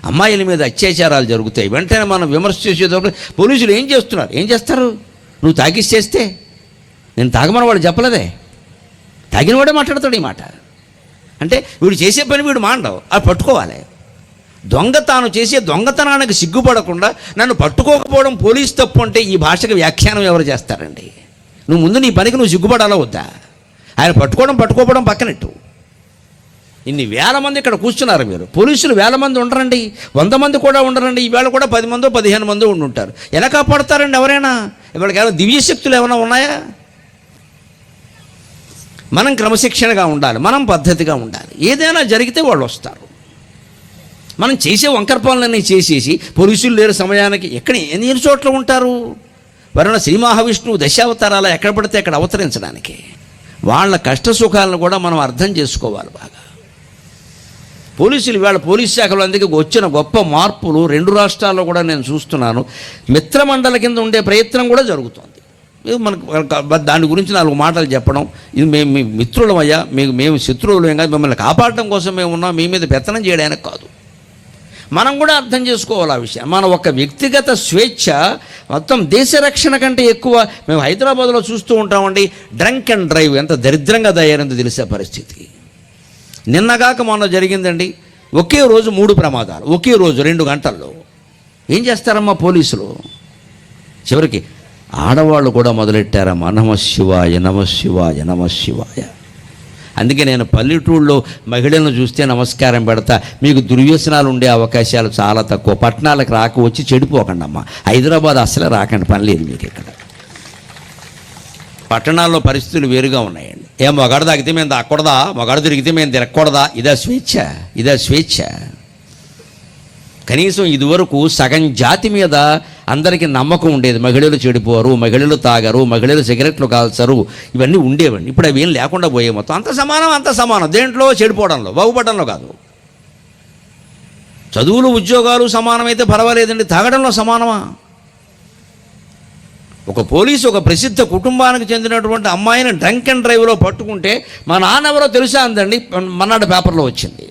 అమ్మాయిల మీద అత్యాచారాలు జరుగుతాయి, వెంటనే మనం విమర్శ చేసేటప్పుడు పోలీసులు ఏం చేస్తున్నారు? ఏం చేస్తారు? నువ్వు తాగిచ్చేస్తే నేను తాగమని వాడు చెప్పలేదే, తాగినవాడే మాట్లాడతాడు ఈ మాట. అంటే వీడు చేసే పని వీడు మాండవు, అది పట్టుకోవాలి. దొంగ తాను చేసే దొంగతనానికి సిగ్గుపడకుండా నన్ను పట్టుకోకపోవడం పోలీసు తప్పు అంటే ఈ భాషకు వ్యాఖ్యానం ఎవరు చేస్తారండి? నువ్వు ముందు నీ పనికి నువ్వు సిగ్గుపడాలా వద్దా? ఆయన పట్టుకోవడం పక్కనట్టు. ఇన్ని వేల మంది ఇక్కడ కూర్చున్నారు, మీరు పోలీసులు వేల మంది ఉండరండి, 100 మంది కూడా ఉండరండి. ఈవేళ కూడా 10 మందో 15 మందో ఉండుంటారు. ఎలా కాపాడుతారండి ఎవరైనా? ఇవాళకి ఏమైనా దివ్యశక్తులు ఏమైనా ఉన్నాయా? మనం క్రమశిక్షణగా ఉండాలి, మనం పద్ధతిగా ఉండాలి. ఏదైనా జరిగితే వాళ్ళు వస్తారు. మనం చేసే వంకర పనులన్నీ చేసేసి పోలీసులు లేరు సమయానికి ఎన్ని చోట్ల ఉంటారు? వరుణ శ్రీ మహావిష్ణువు దశావతారాలు ఎక్కడ పడితే అక్కడ అవతరించడానికి. వాళ్ళ కష్ట సుఖాలను కూడా మనం అర్థం చేసుకోవాలి బాగా. పోలీసులు ఇవాళ పోలీస్ శాఖలో అందుకే వచ్చిన గొప్ప మార్పులు 2 రాష్ట్రాల్లో కూడా నేను చూస్తున్నాను. మిత్రమండలి కింద ఉండే ప్రయత్నం కూడా జరుగుతుంది. మనకు దాని గురించి 4 మాటలు చెప్పడం, ఇది మేము మీ మిత్రులమయ్యా, మేము శత్రువులు కాదు, మిమ్మల్ని కాపాడటం కోసం మేము ఉన్నాం, మీ మీద పెత్తనం చేయడానికి కాదు. మనం కూడా అర్థం చేసుకోవాలి ఆ విషయం. మన ఒక వ్యక్తిగత స్వేచ్ఛ మొత్తం దేశ రక్షణ కంటే ఎక్కువ. మేము హైదరాబాద్లో చూస్తూ ఉంటామండి, డ్రంక్ అండ్ డ్రైవ్ ఎంత దరిద్రంగా తయారైందో తెలిసే పరిస్థితి. నిన్నగాక మొన్న జరిగిందండి, ఒకే రోజు 3 ప్రమాదాలు, ఒకే రోజు 2 గంటల్లో. ఏం చేస్తారమ్మా పోలీసులు? చివరికి ఆడవాళ్ళు కూడా మొదలెట్టారమ్మా, నమఃశివాయ నమఃశివాయ నమఃశివాయ. అందుకే నేను పల్లెటూళ్ళలో మహిళలను చూస్తే నమస్కారం పెడతా. మీకు దుర్వ్యసనాలు ఉండే అవకాశాలు చాలా తక్కువ. పట్టణాలకు రాక వచ్చి చెడిపోకండి అమ్మా. హైదరాబాద్ అసలే రాకండి, పని లేదు మీకు ఇక్కడ. పట్టణాల్లో పరిస్థితులు వేరుగా ఉన్నాయండి. మగాడు తాగితే మేము తాగకూడదా? మగాడు తిరిగితే మేము తిరగకూడదా? ఇదే స్వేచ్ఛ. కనీసం ఇదివరకు సగం జాతి మీద అందరికీ నమ్మకం ఉండేది. మహిళలు చెడిపోరు, మహిళలు తాగరు, మహిళలు సిగరెట్లు కాల్చరు, ఇవన్నీ ఉండేవండి. ఇప్పుడు అవి ఏం లేకుండా పోయే. మొత్తం అంత సమానం. దేంట్లో? చెడిపోవడంలో, బాగుపడడంలో కాదు. చదువులు ఉద్యోగాలు సమానమైతే పర్వాలేదండి, తాగడంలో సమానమా? ఒక పోలీసు ఒక ప్రసిద్ధ కుటుంబానికి చెందినటువంటి అమ్మాయిని డ్రంక్ అండ్ డ్రైవ్లో పట్టుకుంటే మా నాన్న ఎవరో తెలుసా అందండి. మన్నాడు పేపర్లో వచ్చింది.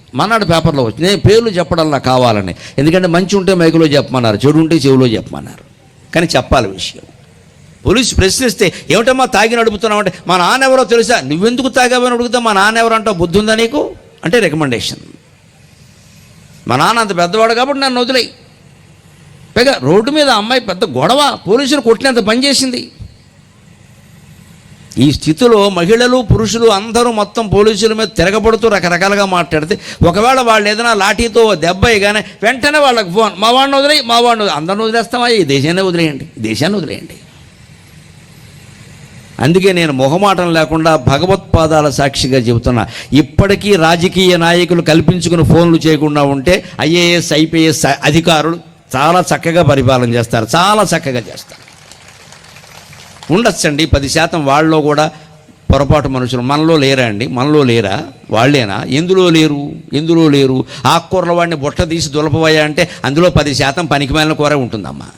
నేను పేర్లు చెప్పడంలా కావాలని, ఎందుకంటే మంచి ఉంటే మైకులో చెప్పమన్నారు, చెడు ఉంటే చెవిలో చెప్పమన్నారు. కానీ చెప్పాలి విషయం. పోలీసు ప్రశ్నిస్తే ఏమిటమ్మా తాగి నడుపుతున్నావు అంటే, మా నాన్న ఎవరో తెలుసా? నువ్వెందుకు తాగావని అడుగుతా, మా నాన్న ఎవరు అంటావు? బుద్ధి ఉందా నీకు అంటే రికమెండేషన్. మా నాన్న అంత పెద్దవాడు కాబట్టి నన్ను వదిలేయి. పైగా రోడ్డు మీద అమ్మాయి పెద్ద గొడవ, పోలీసులు కొట్టినంత పనిచేసింది. ఈ స్థితిలో మహిళలు పురుషులు అందరూ మొత్తం పోలీసుల మీద తిరగబడుతూ రకరకాలుగా మాట్లాడితే, ఒకవేళ వాళ్ళు ఏదైనా లాఠీతో దెబ్బ కానీ వెంటనే వాళ్ళకి ఫోన్, మా వాడిని వదిలేయి. అందరిని వదిలేస్తామా? ఈ దేశాన్ని వదిలేయండి. అందుకే నేను మొహమాటం లేకుండా భగవత్పాదాల సాక్షిగా చెబుతున్నా, ఇప్పటికీ రాజకీయ నాయకులు కల్పించుకుని ఫోన్లు చేయకుండా ఉంటే IAS IPS అధికారులు చాలా చక్కగా పరిపాలన చేస్తారు, ఉండొచ్చండి. 10% వాళ్ళలో కూడా పొరపాటు మనుషులు. మనలో లేరా? వాళ్ళేనా? ఎందులో లేరు? ఆకుకూరల వాడిని బుట్ట తీసి దులపవయ్యా అంటే అందులో 10% పనికిమాలిన కూర ఉంటుందమ్మా.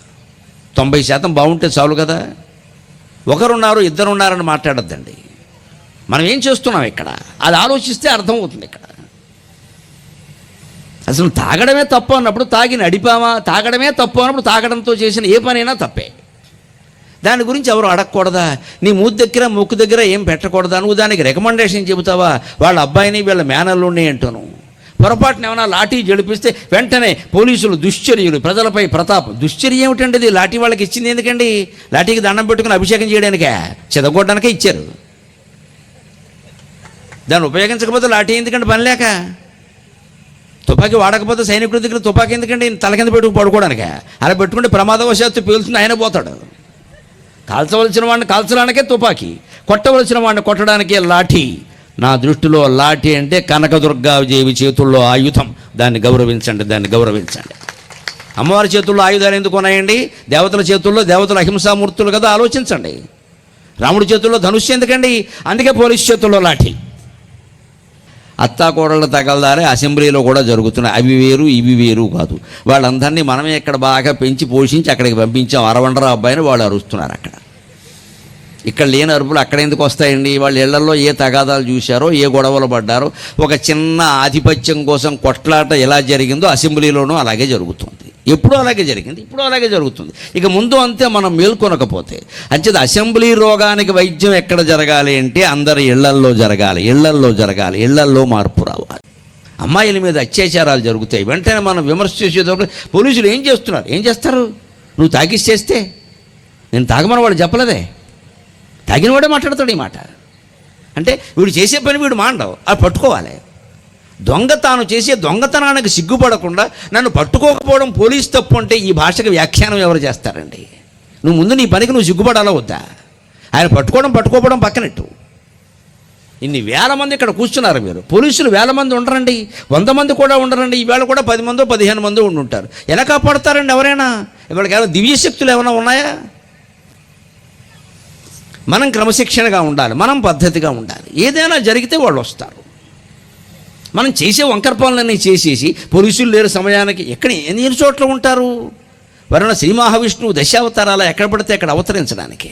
90% బాగుంటే చాలు కదా. ఒకరున్నారు, ఇద్దరున్నారని మాట్లాడొద్దండి. మనం ఏం చేస్తున్నాం ఇక్కడ, అది ఆలోచిస్తే అర్థమవుతుంది. ఇక్కడ అసలు తాగడమే తప్పు అన్నప్పుడు తాగి నడిపామా? తాగడమే తప్పు అన్నప్పుడు తాగడంతో చేసిన ఏ పనైనా తప్పే. దాని గురించి ఎవరు అడగకూడదా? నీ మూతి దగ్గర ముక్కు దగ్గర ఏం పెట్టకూడదా? నువ్వు దానికి రికమెండేషన్ చెబుతావా? వాళ్ళ అబ్బాయిని వీళ్ళ మేనల్లుండి అంటాను. పొరపాటున ఏమైనా లాఠీ జడిపిస్తే వెంటనే పోలీసులు దుశ్చర్యలు, ప్రజలపై ప్రతాపం. దుశ్చర్య ఏమిటండి? ఇది లాఠీ వాళ్ళకి ఇచ్చింది ఎందుకండి? లాఠీకి దండం పెట్టుకుని అభిషేకం చేయడానికే, చెదగొట్టడానికే ఇచ్చారు. దాన్ని ఉపయోగించకపోతే లాఠీ ఎందుకంటే పని లేక. తుపాకీ వాడకపోతే సైనికుడి దగ్గర తుపాకీ ఎందుకంటే తల కింద పెట్టుకుని పడుకోవడానికే. అలా పెట్టుకుంటే ప్రమాదవశాత్తు పేలుతుంది, ఆయన పోతాడు. కాల్చవలసిన వాడిని కాల్చడానికే తుపాకీ, కొట్టవలసిన వాడిని కొట్టడానికే లాఠీ. నా దృష్టిలో లాఠీ అంటే కనకదుర్గాదేవి చేతుల్లో ఆయుధం. దాన్ని గౌరవించండి. అమ్మవారి చేతుల్లో ఆయుధాలు ఎందుకు ఉన్నాయండి? దేవతల చేతుల్లో, దేవతల అహింసామూర్తులు కదా, ఆలోచించండి. రాముడి చేతుల్లో ధనుష్యం ఎందుకండి? అందుకే పోలీసు చేతుల్లో లాఠీ. అత్తాకోడళ్ళ తగలదారే అసెంబ్లీలో కూడా జరుగుతున్నాయి. అవి వేరు ఇవి వేరు కాదు. వాళ్ళందరినీ మనమే ఇక్కడ బాగా పెంచి పోషించి అక్కడికి పంపించాం. అరవండరా అబ్బాయిని వాళ్ళు అరుస్తున్నారు అక్కడ. ఇక్కడ లేని అరుపులు అక్కడ ఎందుకు వస్తాయండి? వాళ్ళ ఇళ్లలో ఏ తగాదాలు చూశారో, ఏ గొడవలు పడ్డారో, ఒక చిన్న ఆధిపత్యం కోసం కొట్లాట ఎలా జరిగిందో అసెంబ్లీలోనూ అలాగే జరుగుతుంది. ఎప్పుడూ అలాగే జరిగింది, ఇప్పుడు అలాగే జరుగుతుంది. ఇక ముందు అంతే మనం మేల్కొనకపోతే. అంచేది అసెంబ్లీ రోగానికి వైద్యం ఎక్కడ జరగాలి అంటే అందరి ఇళ్లల్లో జరగాలి, ఇళ్లల్లో జరగాలి, ఇళ్లల్లో మార్పు రావాలి. అమ్మాయిల మీద అత్యాచారాలు జరుగుతాయి, వెంటనే మనం విమర్శ చేసేటప్పుడు పోలీసులు ఏం చేస్తున్నారు? ఏం చేస్తారు? నువ్వు తాగిచ్చేస్తే నేను తాగమని వాడు చెప్పలేదే, తాగిన వాడే మాట్లాడతాడు ఈ మాట. అంటే వీడు చేసే పని వీడు మాండవు, అది పట్టుకోవాలి. దొంగ తాను చేసే దొంగతనానికి సిగ్గుపడకుండా నన్ను పట్టుకోకపోవడం పోలీసు తప్పు అంటే ఈ భాషకు వ్యాఖ్యానం ఎవరు చేస్తారండి? నువ్వు ముందు నీ పనికి నువ్వు సిగ్గుపడాలా వద్దా? ఆయన పట్టుకోవడం పక్కనట్టు. ఇన్ని వేల మంది ఇక్కడ కూర్చున్నారు, మీరు పోలీసులు వేల మంది ఉండరండి, 100 మంది కూడా ఉండరండి. ఈవేళ కూడా 10 మందో 15 మందో ఉండుంటారు. ఎలా కాపాడుతారండి ఎవరైనా? ఇవాళకి ఏమైనా దివ్యశక్తులు ఏమైనా ఉన్నాయా? మనం క్రమశిక్షణగా ఉండాలి, మనం పద్ధతిగా ఉండాలి. ఏదైనా జరిగితే వాళ్ళు వస్తారు. మనం చేసే వంకర పనులన్నీ చేసేసి పోలీసులు లేరు సమయానికి ఎక్కడ ఎన్ని చోట్ల ఉంటారు? వరుణ శ్రీ మహావిష్ణువు దశావతారాల ఎక్కడ పడితే అక్కడ అవతరించడానికి.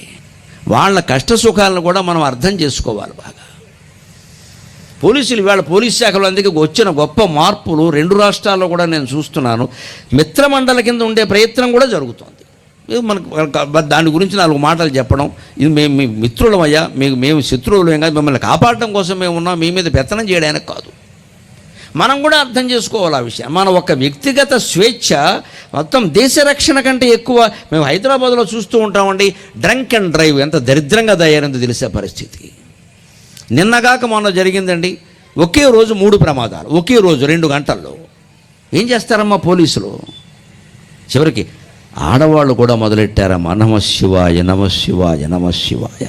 వాళ్ళ కష్ట సుఖాలను కూడా మనం అర్థం చేసుకోవాలి బాగా. పోలీసులు ఇవాళ పోలీస్ శాఖలో అందుకే వచ్చిన గొప్ప మార్పులు 2 రాష్ట్రాల్లో కూడా నేను చూస్తున్నాను. మిత్రమండలి కింద ఉండే ప్రయత్నం కూడా జరుగుతుంది. మనకు దాని గురించి 4 మాటలు చెప్పడం, ఇది మేము మీ మిత్రులమయ్యా, మేము శత్రువులేం కాదు, మిమ్మల్ని కాపాడటం కోసం మేము ఉన్నాం, మీ మీద పెత్తనం చేయడానికి కాదు. మనం కూడా అర్థం చేసుకోవాలి ఆ విషయం. మన ఒక వ్యక్తిగత స్వేచ్ఛ మొత్తం దేశ రక్షణ కంటే ఎక్కువ. మేము హైదరాబాద్లో చూస్తూ ఉంటామండి, డ్రంక్ అండ్ డ్రైవ్ ఎంత దరిద్రంగా తయారైందో తెలిసే పరిస్థితి. నిన్నగాక మొన్న జరిగిందండి, ఒకే రోజు 3 ప్రమాదాలు, ఒకే రోజు 2 గంటల్లో. ఏం చేస్తారమ్మా పోలీసులు? చివరికి ఆడవాళ్ళు కూడా మొదలెట్టారమ్మా, నమఃశివాయ నమఃశివాయ నమఃశివాయ.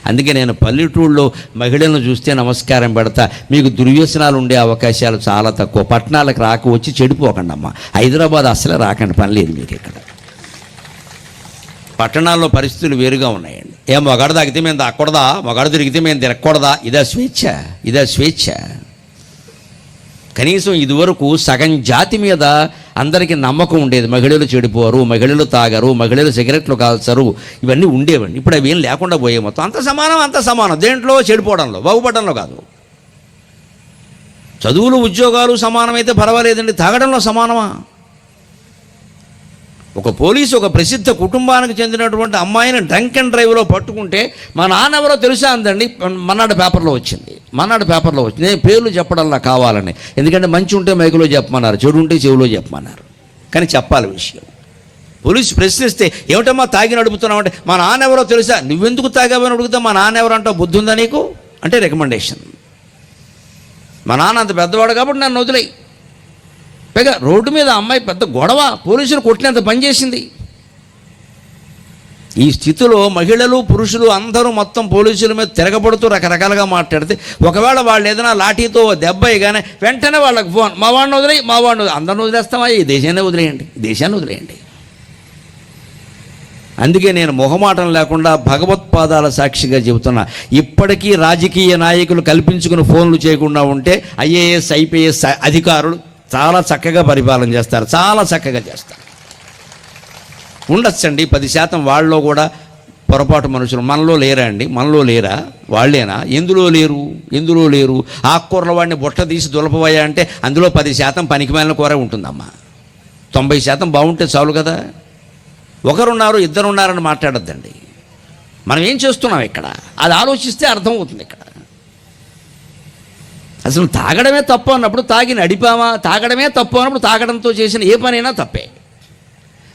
అందుకే నేను పల్లెటూళ్ళలో మహిళలను చూస్తే నమస్కారం పెడతా. మీకు దుర్వ్యసనాలు ఉండే అవకాశాలు చాలా తక్కువ. పట్టణాలకు రాక వచ్చి చెడిపోకండి అమ్మా. హైదరాబాద్ అసలే రాకండి, పని లేదు మీకు ఇక్కడ. పట్టణాల్లో పరిస్థితులు వేరుగా ఉన్నాయండి. మగాడు తాగితే మేము తాగకూడదా, మగాడు తిరిగితే మేము తిరగకూడదా? ఇదా స్వేచ్ఛ? ఇదా స్వేచ్ఛ? కనీసం ఇదివరకు సగం జాతి మీద అందరికీ నమ్మకం ఉండేది. మహిళలు చెడిపోరు, మహిళలు తాగరు, మహిళలు సిగరెట్లు కాల్చరు, ఇవన్నీ ఉండేవండి. ఇప్పుడు అవి ఏం లేకుండా పోయే. మొత్తం అంత సమానం. దేంట్లో చెడిపోవడంలో, బాగుపడడంలో కాదు. చదువులు ఉద్యోగాలు సమానమైతే పర్వాలేదండి, తాగడంలో సమానమా? ఒక పోలీసు ఒక ప్రసిద్ధ కుటుంబానికి చెందినటువంటి అమ్మాయిని డ్రంక్ అండ్ డ్రైవ్లో పట్టుకుంటే మా నాన్న ఎవరో తెలుసా అందండి. మన్నాడు పేపర్లో వచ్చింది. నేను పేర్లు చెప్పడంలా కావాలని, ఎందుకంటే మంచి ఉంటే మైకులో చెప్పమన్నారు, చెడు ఉంటే చెవిలో చెప్పమన్నారు. కానీ చెప్పాలి విషయం. పోలీసు ప్రశ్నిస్తే ఏమిటమ్మా తాగి నడుపుతున్నావు అంటే, మా నాన్న ఎవరో తెలుసా? నువ్వెందుకు తాగావని అడుగుతా, మా నాన్న ఎవరు అంటావు, బుద్ధి ఉందా నీకు అంటే రికమెండేషన్. మా నాన్న అంత పెద్దవాడు కాబట్టి నన్ను వదిలేయి. పైగా రోడ్డు మీద అమ్మాయి పెద్ద గొడవ, పోలీసులు కొట్టినంత పనిచేసింది. ఈ స్థితిలో మహిళలు పురుషులు అందరూ మొత్తం పోలీసుల మీద తిరగబడుతూ రకరకాలుగా మాట్లాడితే, ఒకవేళ వాళ్ళు ఏదైనా లాఠీతో దెబ్బ ఇగానే వెంటనే వాళ్ళకి ఫోన్, మా వాడిని వదిలేయి, అందరిని వదిలేస్తామా? ఈ దేశాన్ని వదిలేయండి. అందుకే నేను మొహమాటం లేకుండా భగవత్పాదాల సాక్షిగా చెబుతున్నా, ఇప్పటికీ రాజకీయ నాయకులు కల్పించుకుని ఫోన్లు చేయకుండా ఉంటే IAS IPS అధికారులు చాలా చక్కగా పరిపాలన చేస్తారు, చాలా చక్కగా చేస్తారు. ఉండొచ్చండి 10% వాళ్ళలో కూడా పొరపాటు మనుషులు. మనలో లేరా అండి? మనలో లేరా? వాళ్ళేనా? ఎందులో లేరు? ఆకుకూరల వాడిని బుట్ట తీసి దులపవయ్యా అంటే అందులో 10% పనికిమాలిన కూర ఉంటుందమ్మా. 90% బాగుంటే చాలు కదా. ఒకరున్నారు, ఇద్దరున్నారని మాట్లాడొద్దండి. మనం ఏం చేస్తున్నాం ఇక్కడ, అది ఆలోచిస్తే అర్థమవుతుంది. ఇక్కడ అసలు తాగడమే తప్పు అన్నప్పుడు తాగి నడిపామా, తాగడమే తప్పు అన్నప్పుడు తాగడంతో చేసిన ఏ పనైనా తప్పే.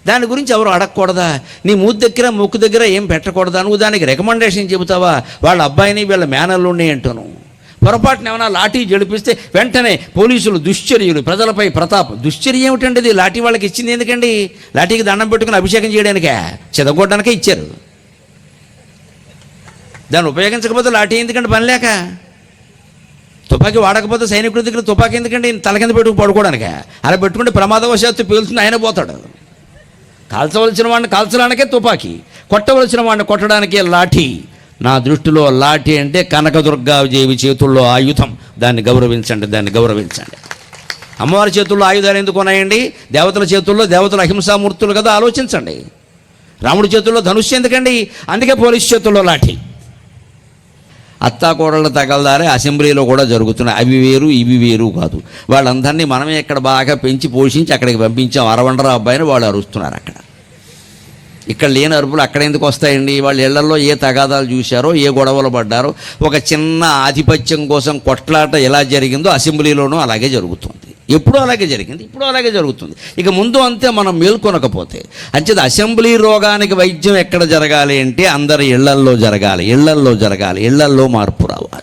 దాని గురించి ఎవరు అడగకూడదా? నీ మూతి దగ్గర ముక్కు దగ్గర ఏం పెట్టకూడదా? నువ్వు దానికి రికమెండేషన్ చెబుతావా? వాళ్ళ అబ్బాయిని వీళ్ళ మేనల్లుండి అంటాను. పొరపాటున ఏమైనా లాఠీ జడిపిస్తే వెంటనే పోలీసులు దుశ్చర్యలు, ప్రజలపై ప్రతాపం. దుశ్చర్య ఏమిటండి? ఇది లాఠీ వాళ్ళకి ఇచ్చింది ఎందుకండి? లాఠీకి దండం పెట్టుకుని అభిషేకం చేయడానికే, చెదగొట్టడానికే ఇచ్చారు. దాన్ని ఉపయోగించకపోతే లాఠీ ఎందుకంటే పని లేక. తుపాకీ వాడకపోతే సైనికుడి దగ్గర తుపాకీ ఎందుకంటే తల కింద పెట్టుకు పడుకోవడానికే. అలా పెట్టుకుంటే ప్రమాదవశాత్తు పేలుతుంది, ఆయన పోతాడు. కాల్చవలసిన వాడిని కాల్చడానికే తుపాకీ, కొట్టవలసిన వాడిని కొట్టడానికే లాఠీ. నా దృష్టిలో లాఠీ అంటే కనకదుర్గాదేవి చేతుల్లో ఆయుధం. దాన్ని గౌరవించండి. అమ్మవారి చేతుల్లో ఆయుధాలు ఎందుకు ఉన్నాయండి? దేవతల చేతుల్లో, దేవతల అహింసామూర్తులు కదా. ఆలోచించండి. రాముడి చేతుల్లో ధనుస్సు ఎందుకండి? అందుకే పోలీసు చేతుల్లో లాఠీ. అత్తాకోడళ్ళ తగలదారే అసెంబ్లీలో కూడా జరుగుతున్నాయి. అవి వేరు ఇవి వేరు కాదు. వాళ్ళందరినీ మనమే ఇక్కడ బాగా పెంచి పోషించి అక్కడికి పంపించాం. అరవండరావు అబ్బాయిని వాళ్ళు అరుస్తున్నారు అక్కడ. ఇక్కడ లేని అరుపులు అక్కడ ఎందుకు వస్తాయండి? వాళ్ళ ఇళ్లలో ఏ తగాదాలు చూశారో, ఏ గొడవలు పడ్డారో, ఒక చిన్న ఆధిపత్యం కోసం కొట్లాట ఎలా జరిగిందో అసెంబ్లీలోనూ అలాగే జరుగుతుంది. ఎప్పుడూ అలాగే జరిగింది, ఇప్పుడు అలాగే జరుగుతుంది. ఇక ముందు అంతే మనం మేల్కొనకపోతే. అంచేది అసెంబ్లీ రోగానికి వైద్యం ఎక్కడ జరగాలి అంటే అందరి ఇళ్లల్లో జరగాలి, ఇళ్లల్లో జరగాలి, ఇళ్లల్లో మార్పు రావాలి.